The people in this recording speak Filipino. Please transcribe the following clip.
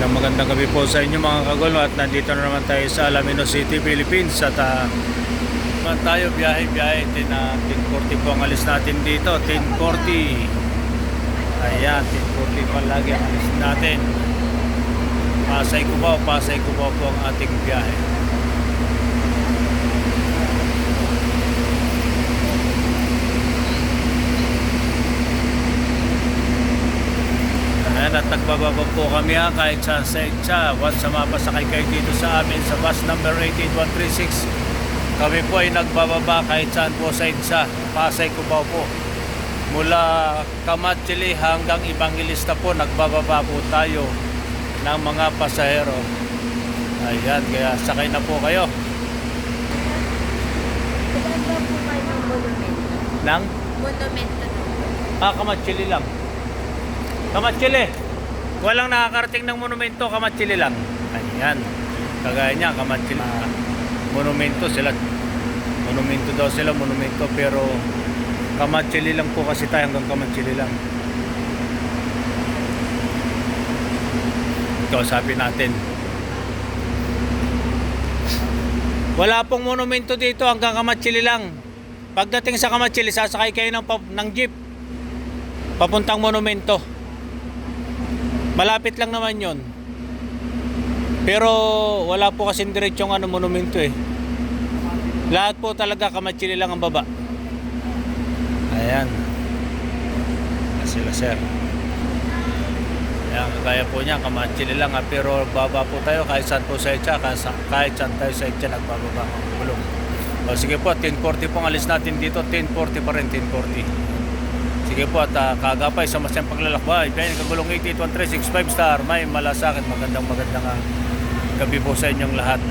Magandang gabi po sa inyo mga kagulong, at nandito na naman tayo sa Alaminos City, Philippines, at naman tayo biyahe 10:40 po ang alis natin dito. 10:40, ayan, 10:40 pa lagi ang alis natin. Pasay Cubao po ang ating biyahe. Ayan, at nagbababa po kami kahit sa Saitsa. Once sa mapasakay kayo dito sa amin sa bus number 18136, kami po ay nagbababa kahit saan po sa Saitsa, Pasay Cubao po. Mula Kamatsili hanggang Evangelista po, nagbababa po tayo ng mga pasahero. Ayan, kaya sakay na po kayo. Saan ba po kayo ng monumento? Nang? Monumento na. Kamatsili lang. Kamatsili. Walang nakakarating ng monumento, Kamatsili lang. Ayan. Kagaya niya, Kamatsili. Monumento sila. Monumento daw sila, monumento. Pero Kamatsili lang po kasi tayo, hanggang Kamatsili lang. Kausapin natin. Wala pong monumento dito, hanggang Kamatsili lang. Pagdating sa Kamatsili, sasakay kayo ng jeep papuntang monumento. Malapit lang naman yon. Pero wala po kasing diretsong monumento eh. Lahat po talaga Kamatsili lang ang baba. Ayan. Sila sir. Ayan, kaya po niya Kamatsili lang pero baba po tayo kahit saan po sa Saitsa, kahit saan tayo sa Saitsa nagbababa ang gulong. O sige po, 10:40 pong alis natin dito, 10:40 pa rin, 10:40. Sige po, at kagapay sa masyang paglalakbay. Biyahe Kagulong 881365 star. May malasakit. Magandang gabi po sa inyong lahat.